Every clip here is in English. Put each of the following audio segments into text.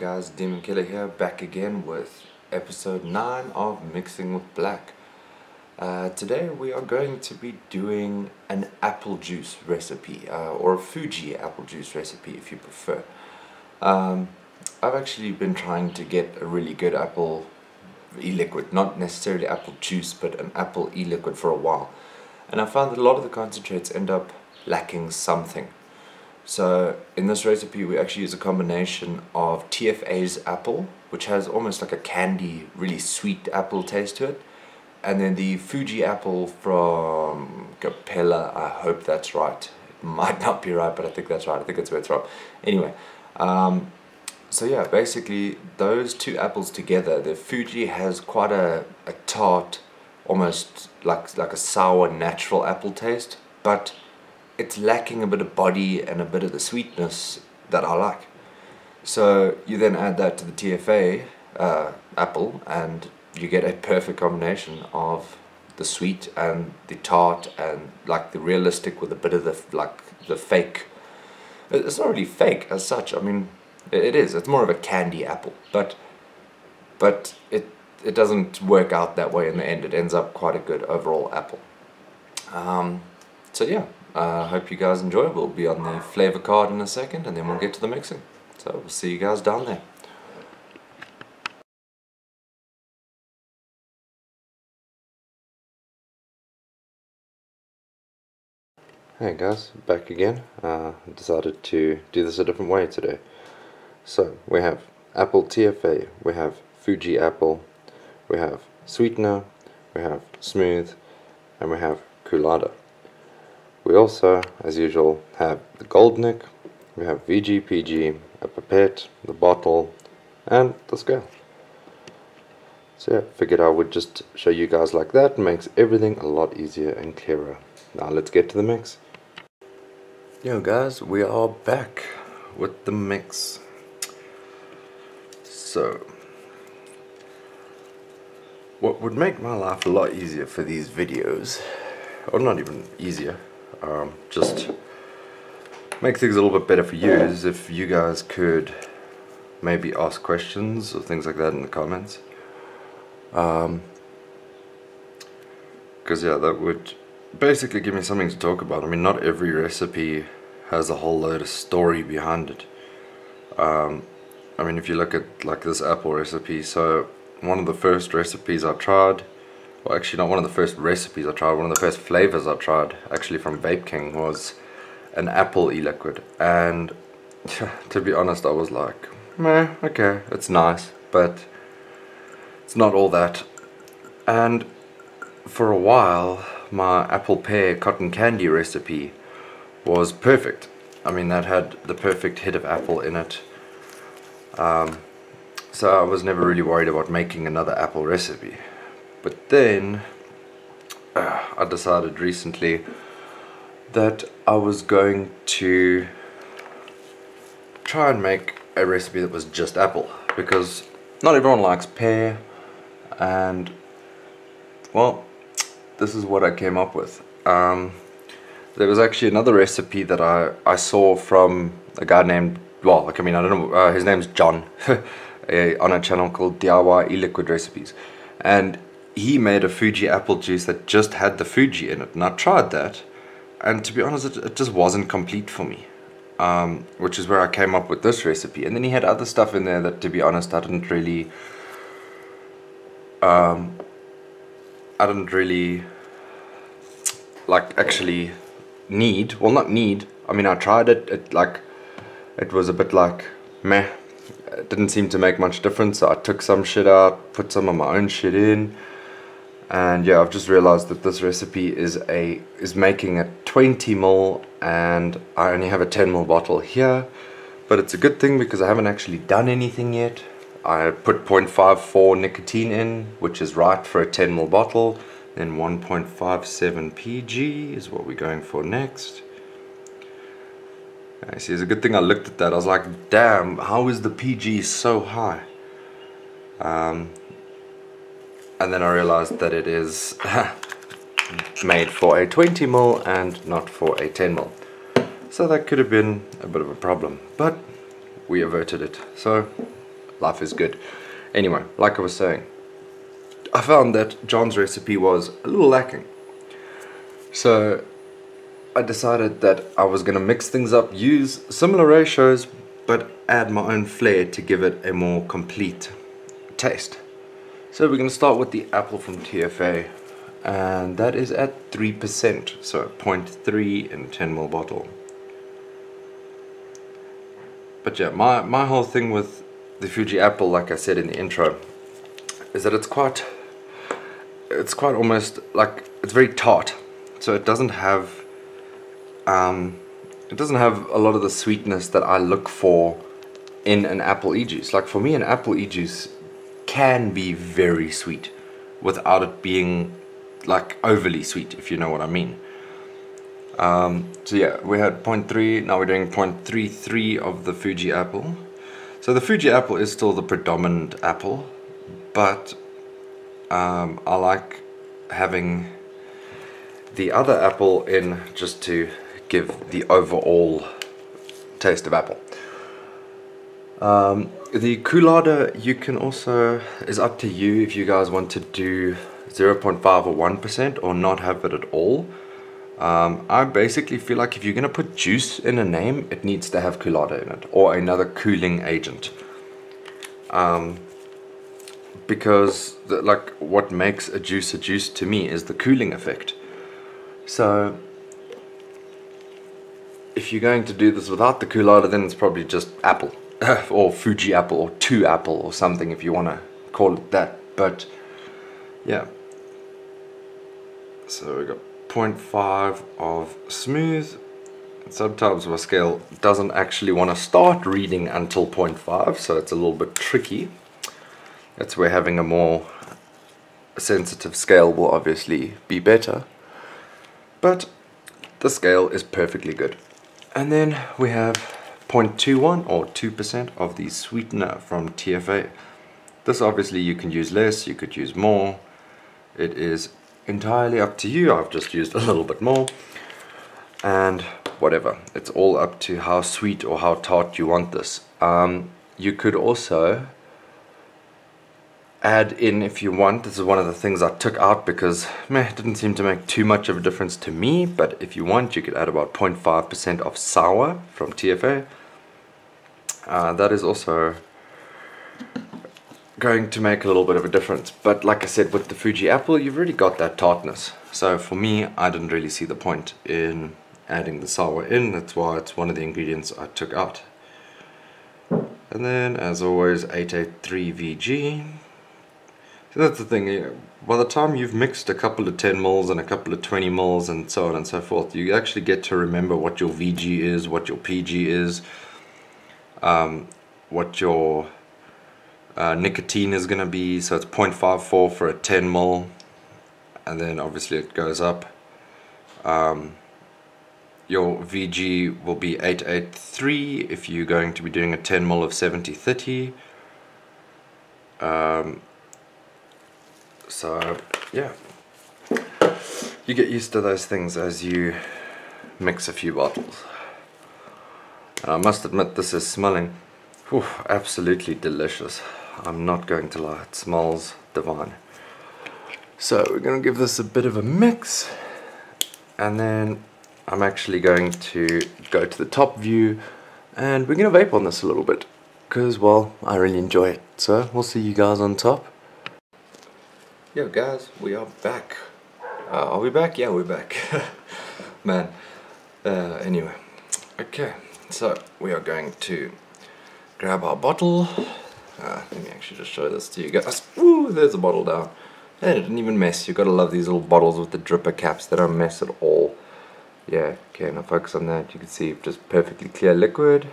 guys, Demon Killer here, back again with episode 9 of Mixing with Black. Today we are going to be doing an apple juice recipe, or a Fuji apple juice recipe if you prefer. I've actually been trying to get a really good apple e-liquid, not necessarily apple juice, but an apple e-liquid for a while. And I found that a lot of the concentrates end up lacking something. So in this recipe we actually use a combination of TFA's apple, which has almost like a candy, really sweet apple taste to it, and then the Fuji apple from Capella. I hope that's right. It might not be right, but I think that's right. I think that's where it's from. Anyway, so yeah, basically those two apples together, the Fuji has quite a tart, almost like a sour natural apple taste, but it's lacking a bit of body and a bit of the sweetness that I like. So you then add that to the TFA apple and you get a perfect combination of the sweet and the tart and like the realistic with a bit of the fake. It's not really fake as such. I mean, it is. It's more of a candy apple, but it doesn't work out that way in the end. It ends up quite a good overall apple. So yeah, I hope you guys enjoy. We'll be on the flavor card in a second and then we'll get to the mixing. So we'll see you guys down there. Hey guys, back again. Decided to do this a different way today. So we have apple TFA, we have Fuji apple, we have sweetener, we have smooth, and we have Coolada. We also, as usual, have the Goldnick, we have VGPG, a pipette, the bottle, and the scale. So yeah, figured I would just show you guys like that. It makes everything a lot easier and clearer. Now let's get to the mix. Yo guys, we are back with the mix. So, what would make my life a lot easier for these videos, or not even easier, just make things a little bit better for you, is if you guys could maybe ask questions or things like that in the comments. Because yeah, that would basically give me something to talk about. I mean, not every recipe has a whole load of story behind it. I mean, if you look at like this apple recipe, so one of the first recipes I tried, well actually not one of the first recipes I tried, one of the first flavors I tried, actually from Vape King, was an apple e-liquid. And to be honest, I was like, meh, okay, it's nice, but it's not all that. And for a while, my apple pear cotton candy recipe was perfect. I mean, that had the perfect hit of apple in it. So I was never really worried about making another apple recipe. But then I decided recently that I was going to try and make a recipe that was just apple, because not everyone likes pear, and well, this is what I came up with. There was actually another recipe that I saw from a guy named, well, like, I mean, I don't know, his name's John, on a channel called DIY E-Liquid Recipes, and he made a Fuji apple juice that just had the Fuji in it, and I tried that, and to be honest, it just wasn't complete for me, which is where I came up with this recipe. And then he had other stuff in there that, to be honest, I didn't really like actually need. Well, not need, I mean, I tried it, it was a bit like meh. It didn't seem to make much difference, so I took some shit out, put some of my own shit in, and yeah, I've just realized that this recipe is making a 20 ml, and I only have a 10 ml bottle here, but it's a good thing because I haven't actually done anything yet. I put 0.54 nicotine in, which is right for a 10 ml bottle. Then 1.57 PG is what we're going for next. I see, it's a good thing I looked at that. I was like, damn, how is the PG so high? And then I realized that it is made for a 20 ml and not for a 10 ml. So that could have been a bit of a problem, but we averted it. So life is good. Anyway, like I was saying, I found that John's recipe was a little lacking. So I decided that I was going to mix things up, use similar ratios, but add my own flair to give it a more complete taste. So we're going to start with the apple from TFA, and that is at 3%, so 0.3 in a 10ml bottle. But yeah, my whole thing with the Fuji apple, like I said in the intro, is that it's quite almost like, it's very tart. So it doesn't have a lot of the sweetness that I look for in an apple e-juice. Like for me, an apple e-juice can be very sweet without it being like overly sweet, if you know what I mean. So yeah, we had 0.3, now we're doing 0.33 of the Fuji apple. So the Fuji apple is still the predominant apple, but I like having the other apple in just to give the overall taste of apple. The Coolada, you can also, is up to you if you guys want to do 0.5 or 1% or not have it at all. I basically feel like if you're going to put juice in a name, it needs to have Coolada in it or another cooling agent. Because like what makes a juice to me is the cooling effect. So if you're going to do this without the Coolada, then it's probably just apple or Fuji apple or 2 apple or something if you want to call it that. But yeah, so we got 0.5 of smooth. Sometimes my scale doesn't actually want to start reading until 0.5, so it's a little bit tricky. That's where having a more sensitive scale will obviously be better, but the scale is perfectly good. And then we have 0.21 or 2% of the sweetener from TFA. This obviously you can use less, you could use more. It is entirely up to you. I've just used a little bit more, and whatever, it's all up to how sweet or how tart you want this. You could also add in, if you want, this is one of the things I took out because it didn't seem to make too much of a difference to me, but if you want, you could add about 0.5% of sour from TFA. That is also going to make a little bit of a difference, but like I said, with the Fuji apple, you've already got that tartness. So for me, I didn't really see the point in adding the sour in. That's why it's one of the ingredients I took out. And then, as always, 883 VG. So that's the thing, by the time you've mixed a couple of 10 mils and a couple of 20 mils and so on and so forth, you actually get to remember what your VG is, what your PG is, what your nicotine is going to be. So it's 0.54 for a 10 mil, and then obviously it goes up. Your VG will be 883 if you're going to be doing a 10 mil of 70/30. So yeah, you get used to those things as you mix a few bottles. And I must admit, this is smelling absolutely delicious. I'm not going to lie, it smells divine. So we're going to give this a bit of a mix, and then I'm actually going to go to the top view and we're going to vape on this a little bit because, well, I really enjoy it. So we'll see you guys on top. Yo guys, we are back. Are we back? Yeah, we're back. Man. Anyway. Okay, so we are going to grab our bottle. Let me actually just show this to you guys. Woo, there's a bottle down. And it didn't even mess. You've got to love these little bottles with the dripper caps. They don't mess at all. Yeah, okay, now focus on that. You can see just perfectly clear liquid.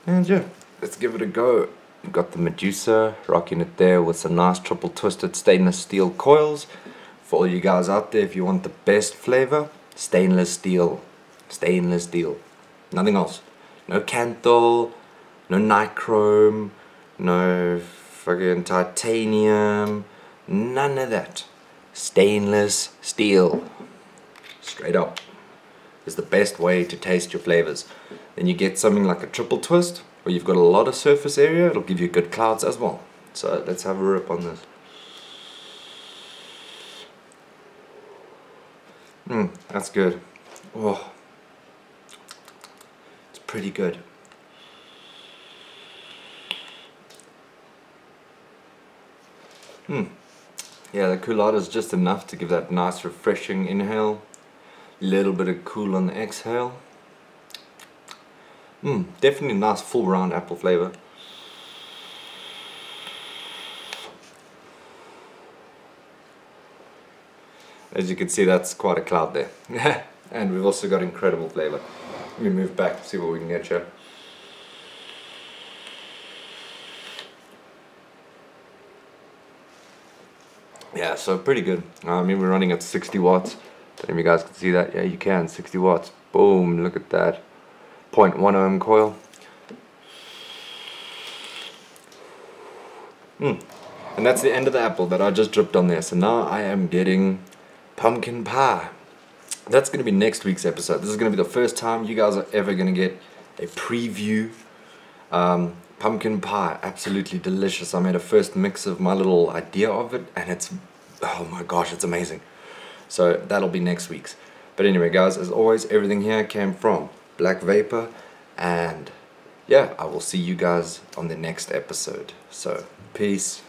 And yeah, let's give it a go. We've got the Medusa, rocking it there with some nice triple twisted stainless steel coils. For all you guys out there, if you want the best flavor, stainless steel. Stainless steel. Nothing else. No Canthol, no nichrome, no fucking titanium, none of that. Stainless steel. Straight up. Is the best way to taste your flavors. Then you get something like a triple twist, where you've got a lot of surface area, it'll give you good clouds as well. So let's have a rip on this. That's good. Oh, it's pretty good. Yeah, the coolado is just enough to give that nice refreshing inhale. Little bit of cool on the exhale. Definitely nice full round apple flavor. As you can see, that's quite a cloud there. And we've also got incredible flavor. Let me move back to see what we can get here. Yeah, so pretty good. I mean, we're running at 60 watts. Don't know if you guys can see that. Yeah, you can. 60 watts. Boom, look at that. 0.1 ohm coil. And that's the end of the apple that I just dripped on there. So now I am getting pumpkin pie. That's going to be next week's episode. This is going to be the first time you guys are ever going to get a preview. Pumpkin pie, absolutely delicious. I made a first mix of my little idea of it, and it's, oh my gosh, it's amazing. So that'll be next week's. But anyway, guys, as always, everything here came from Black Vapor, and yeah, I will see you guys on the next episode. So peace.